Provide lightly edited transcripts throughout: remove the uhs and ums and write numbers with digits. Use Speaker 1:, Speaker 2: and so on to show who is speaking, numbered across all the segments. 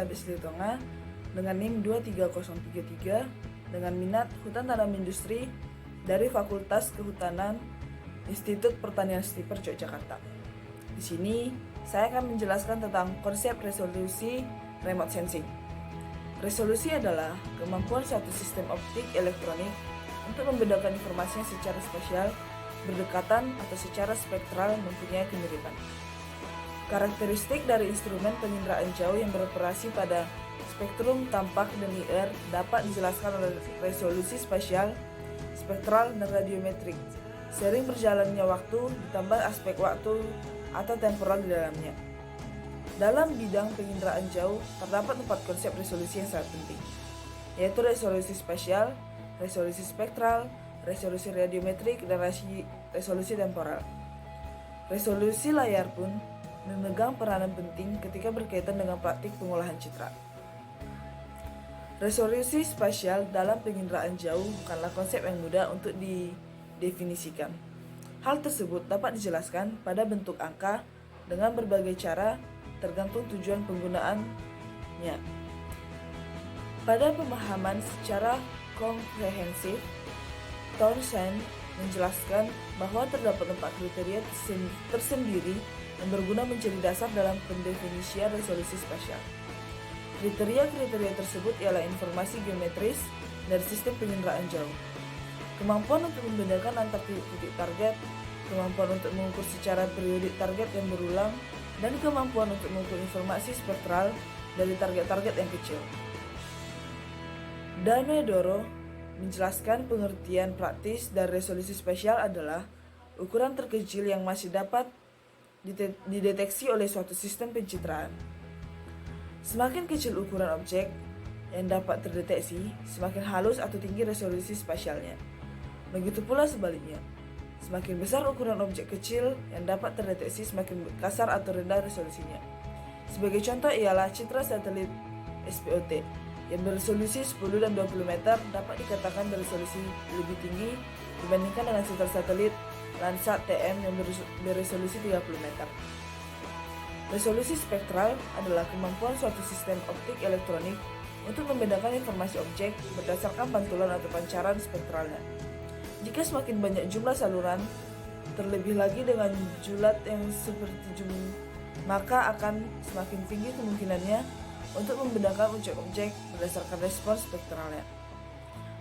Speaker 1: Elizabeth Litonga dengan NIM 23033 dengan minat Hutan Tanam Industri dari Fakultas Kehutanan Institut Pertanian Stiper Yogyakarta. Di sini saya akan menjelaskan tentang konsep resolusi remote sensing. Resolusi adalah kemampuan suatu sistem optik elektronik untuk membedakan informasinya secara spasial, berdekatan, atau secara spektral mempunyai kemiripan. Karakteristik dari instrumen penginderaan jauh yang beroperasi pada spektrum tampak dan linear dapat dijelaskan oleh resolusi spasial, spektral, dan radiometrik. Sering berjalannya waktu ditambah aspek waktu atau temporal di dalamnya. Dalam bidang penginderaan jauh terdapat 4 konsep resolusi yang sangat penting, yaitu resolusi spasial, resolusi spektral, resolusi radiometrik, dan resolusi temporal. Resolusi layar pun memegang peranan penting ketika berkaitan dengan praktik pengolahan citra. Resolusi spasial dalam penginderaan jauh bukanlah konsep yang mudah untuk didefinisikan. Hal tersebut dapat dijelaskan pada bentuk angka dengan berbagai cara tergantung tujuan penggunaannya. Pada pemahaman secara komprehensif, Townsend menjelaskan bahwa terdapat 4 kriteria tersendiri yang berguna menjadi dasar dalam pendefinisian resolusi spasial. Kriteria-kriteria tersebut ialah informasi geometris dari sistem penginderaan jauh, kemampuan untuk membedakan antar titik target, kemampuan untuk mengukur secara periodik target yang berulang, dan kemampuan untuk mengukur informasi spektral dari target-target yang kecil. Danedoro menjelaskan pengertian praktis dari resolusi spasial adalah ukuran terkecil yang masih dapat dideteksi oleh suatu sistem pencitraan. Semakin kecil ukuran objek yang dapat terdeteksi, semakin halus atau tinggi resolusi spasialnya. Begitu pula sebaliknya, semakin besar ukuran objek kecil yang dapat terdeteksi, semakin kasar atau rendah resolusinya. Sebagai contoh ialah citra satelit SPOT yang beresolusi 10 dan 20 meter dapat dikatakan beresolusi lebih tinggi dibandingkan dengan citra satelit Landsat TM yang beresolusi 30 meter. Resolusi spektral adalah kemampuan suatu sistem optik elektronik untuk membedakan informasi objek berdasarkan pantulan atau pancaran spektralnya. Jika semakin banyak jumlah saluran, terlebih lagi dengan julat yang seperti maka akan semakin tinggi kemungkinannya untuk membedakan objek-objek berdasarkan respons spektralnya.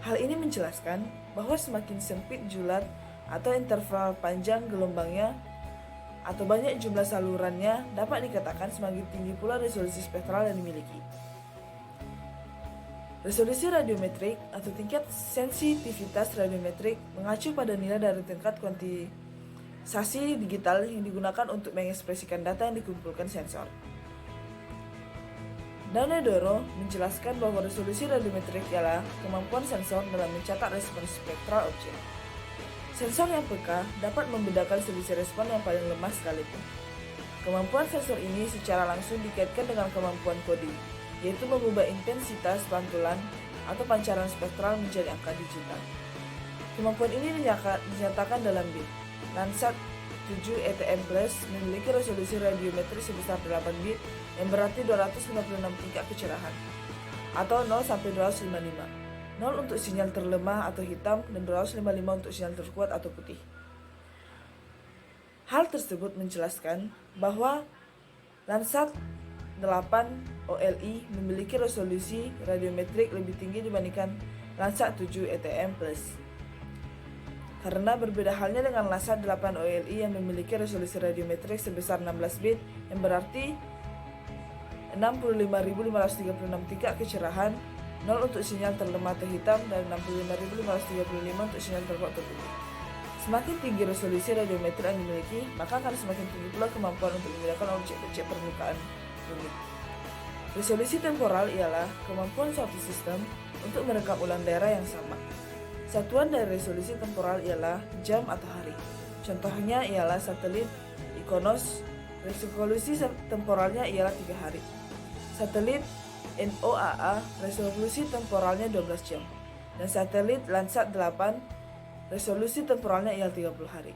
Speaker 1: Hal ini menjelaskan bahwa semakin sempit julat atau interval panjang gelombangnya atau banyak jumlah salurannya dapat dikatakan semakin tinggi pula resolusi spektral yang dimiliki. Resolusi radiometrik atau tingkat sensitivitas radiometrik mengacu pada nilai dari tingkat kuantitasasi digital yang digunakan untuk mengekspresikan data yang dikumpulkan sensor. Danedoro menjelaskan bahwa resolusi radiometrik ialah kemampuan sensor dalam mencatat respons spektral objek. Sensor yang peka dapat membedakan selisih respon yang paling lemah sekalipun. Kemampuan sensor ini secara langsung dikaitkan dengan kemampuan coding, yaitu mengubah intensitas pantulan atau pancaran spektral menjadi angka digital. Kemampuan ini dinyatakan dalam bit. Landsat 7 ETM Plus memiliki resolusi radiometri sebesar 8 bit yang berarti 256 tingkat kecerahan atau 0 sampai 255. 0 untuk sinyal terlemah atau hitam dan 255 untuk sinyal terkuat atau putih. Hal tersebut menjelaskan bahwa Landsat 8 OLI memiliki resolusi radiometrik lebih tinggi dibandingkan Landsat 7 ETM Plus. Karena berbeda halnya dengan Landsat 8 OLI yang memiliki resolusi radiometrik sebesar 16 bit yang berarti 65.536 tingkat kecerahan, 0 untuk sinyal terlemah atau hitam, dan 65.535 untuk sinyal terkuat atau putih. Semakin tinggi resolusi radiometri yang dimiliki, maka akan semakin tinggi pula kemampuan untuk membedakan objek-objek permukaan bumi. Resolusi temporal ialah kemampuan suatu sistem untuk merekam ulang daerah yang sama. Satuan dari resolusi temporal ialah jam atau hari. Contohnya ialah satelit IKONOS, resolusi temporalnya ialah 3 hari. Satelit NOAA, resolusi temporalnya 12 jam. Dan satelit Landsat 8, resolusi temporalnya ialah 30 hari.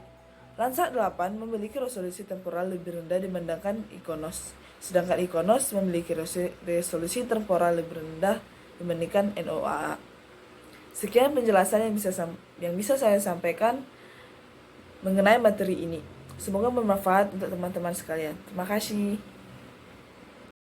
Speaker 1: Landsat 8 memiliki resolusi temporal lebih rendah dibandingkan IKONOS, sedangkan Ikonos memiliki resolusi temporal lebih rendah dibandingkan NOAA. Sekian penjelasan yang bisa saya sampaikan mengenai materi ini. Semoga bermanfaat untuk teman-teman sekalian. Terima kasih.